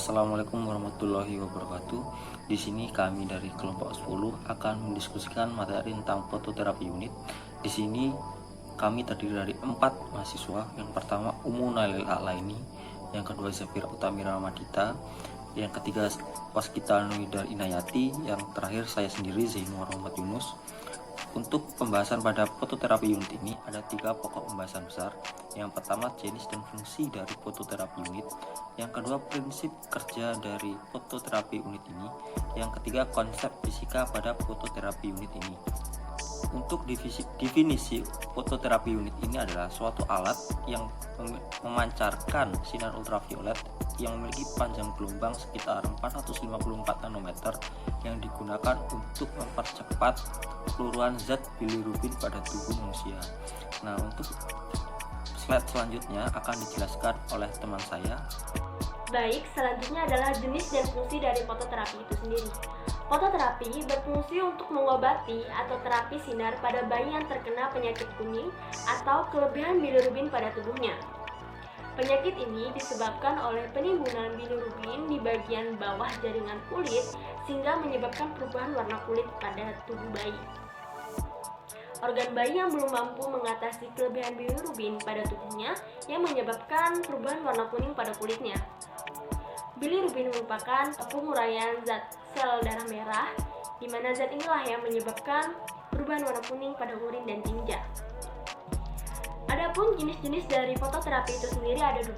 Assalamualaikum warahmatullahi wabarakatuh. Di sini kami dari kelompok 10 akan mendiskusikan materi tentang fototerapi unit. Di sini kami terdiri dari 4 mahasiswa. Yang pertama Umu Nailil Alaini, yang kedua Zafira Utamira Ramadita, yang ketiga Waskita Nuidar Inayati, yang terakhir saya sendiri Zainur Muhammad Yunus. Untuk pembahasan pada fototerapi unit ini ada 3 pokok pembahasan besar. Yang pertama jenis dan fungsi dari fototerapi unit, yang kedua prinsip kerja dari fototerapi unit ini, yang ketiga konsep fisika pada fototerapi unit ini. Untuk definisi fototerapi unit ini adalah suatu alat yang memancarkan sinar ultraviolet yang memiliki panjang gelombang sekitar 454 nanometer yang digunakan untuk mempercepat peluruan zat bilirubin pada tubuh manusia. Nah, untuk slide selanjutnya akan dijelaskan oleh teman saya. Baik, selanjutnya adalah jenis dan fungsi dari fototerapi itu sendiri. Fototerapi berfungsi untuk mengobati atau terapi sinar pada bayi yang terkena penyakit kuning atau kelebihan bilirubin pada tubuhnya. Penyakit ini disebabkan oleh penimbunan bilirubin di bagian bawah jaringan kulit sehingga menyebabkan perubahan warna kulit pada tubuh bayi. Organ bayi yang belum mampu mengatasi kelebihan bilirubin pada tubuhnya yang menyebabkan perubahan warna kuning pada kulitnya. Bilirubin merupakan penguraian zat sel darah merah, di mana zat inilah yang menyebabkan perubahan warna kuning pada urin dan tinja. Adapun jenis-jenis dari fototerapi itu sendiri ada 2,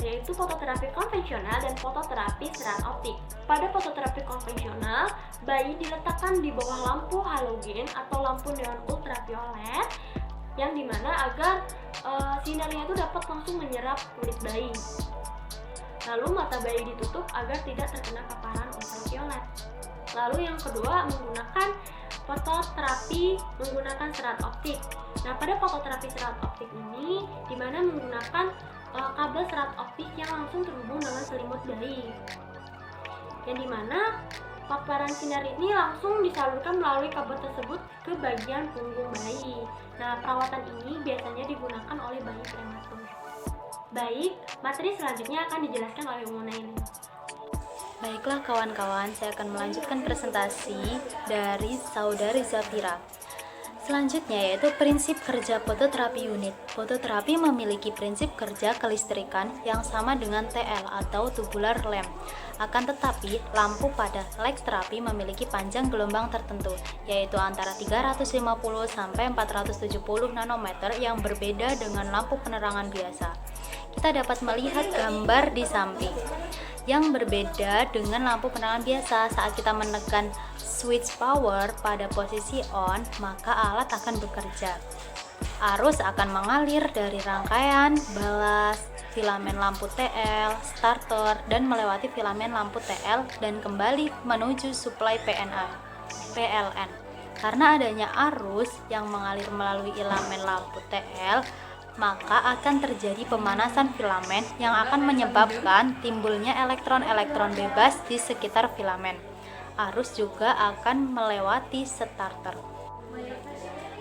yaitu fototerapi konvensional dan fototerapi serat optik. Pada fototerapi konvensional, bayi diletakkan di bawah lampu halogen atau lampu neon ultraviolet, yang dimana agar sinarnya itu dapat langsung menyerap kulit bayi. Lalu mata bayi ditutup agar tidak terkena paparan ultraviolet. Lalu yang kedua menggunakan fototerapi menggunakan serat optik. Nah, pada fototerapi serat optik ini dimana menggunakan kabel serat optik yang langsung terhubung dengan selimut bayi, yang dimana paparan sinar ini langsung disalurkan melalui kabel tersebut ke bagian punggung bayi. Nah, perawatan ini biasanya digunakan oleh bayi prematur. Baik, materi selanjutnya akan dijelaskan oleh Umu Nailil. Baiklah kawan-kawan, saya akan melanjutkan presentasi dari saudari Zafira. Selanjutnya yaitu prinsip kerja fototerapi unit. Fototerapi memiliki prinsip kerja kelistrikan yang sama dengan TL atau tubular lamp. Akan tetapi, lampu pada light terapi memiliki panjang gelombang tertentu, yaitu antara 350 sampai 470 nanometer yang berbeda dengan lampu penerangan biasa. Kita dapat melihat gambar di samping. Yang berbeda dengan lampu penerangan biasa, saat kita menekan switch power pada posisi on, maka alat akan bekerja. Arus akan mengalir dari rangkaian balas, filamen lampu TL, starter, dan melewati filamen lampu TL dan kembali menuju suplai PLN. Karena adanya arus yang mengalir melalui filamen lampu TL, maka akan terjadi pemanasan filamen yang akan menyebabkan timbulnya elektron-elektron bebas di sekitar filamen. Arus juga akan melewati starter.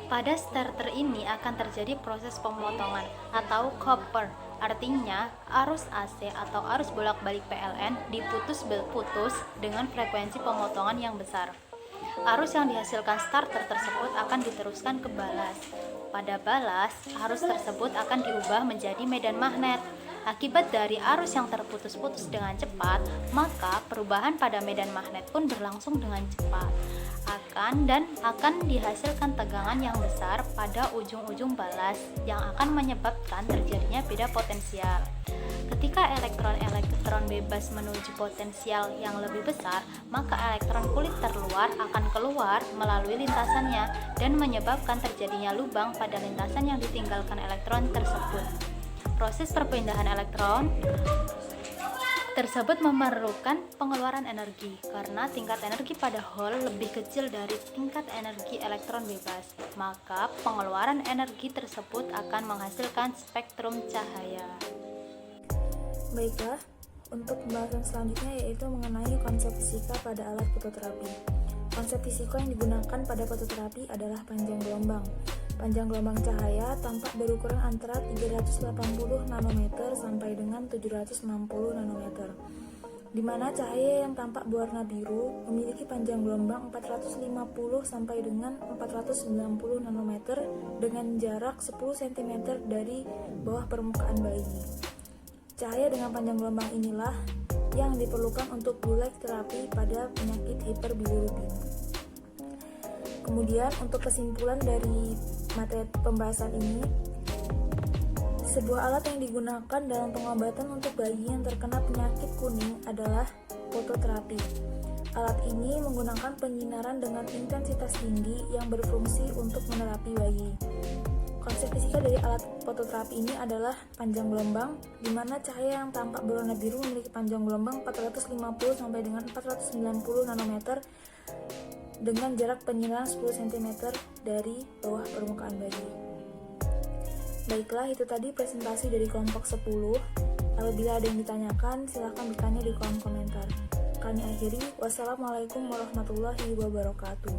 Pada starter ini akan terjadi proses pemotongan atau copper. Artinya, arus AC atau arus bolak-balik PLN diputus-putus dengan frekuensi pemotongan yang besar. Arus yang dihasilkan starter tersebut akan diteruskan ke balas. Pada balas, arus tersebut akan diubah menjadi medan magnet. Akibat dari arus yang terputus-putus dengan cepat, maka perubahan pada medan magnet pun berlangsung dengan cepat. Akan dihasilkan tegangan yang besar pada ujung-ujung balas yang akan menyebabkan terjadinya beda potensial. Ketika elektron-elektron bebas menuju potensial yang lebih besar, maka elektron kulit terluar akan keluar melalui lintasannya dan menyebabkan terjadinya lubang pada lintasan yang ditinggalkan elektron tersebut. Proses perpindahan elektron tersebut memerlukan pengeluaran energi karena tingkat energi pada hole lebih kecil dari tingkat energi elektron bebas, maka pengeluaran energi tersebut akan menghasilkan spektrum cahaya. Baiklah, untuk pembahasan selanjutnya yaitu mengenai konsep fisika pada alat fototerapi. Konsep fisika yang digunakan pada fototerapi adalah panjang gelombang. Panjang gelombang cahaya tampak berukuran antara 380 nanometer sampai dengan 760 nanometer. di mana cahaya yang tampak berwarna biru memiliki panjang gelombang 450 sampai dengan 490 nanometer dengan jarak 10 cm dari bawah permukaan bayi. Cahaya dengan panjang gelombang inilah yang diperlukan untuk blue light terapi pada penyakit hiperbilirubin. Kemudian untuk kesimpulan dari materi pembahasan ini, sebuah alat yang digunakan dalam pengobatan untuk bayi yang terkena penyakit kuning adalah fototerapi. Alat ini menggunakan penyinaran dengan intensitas tinggi yang berfungsi untuk menerapi bayi. Konsep fisika dari alat fototerapi ini adalah panjang gelombang, di mana cahaya yang tampak berwarna biru memiliki panjang gelombang 450 sampai dengan 490 nanometer dengan jarak penyinaran 10 cm dari bawah permukaan bayi. Baiklah, itu tadi presentasi dari kelompok 10. Apabila ada yang ditanyakan, silahkan bertanya di kolom komentar. Kami akhiri. Wassalamualaikum warahmatullahi wabarakatuh.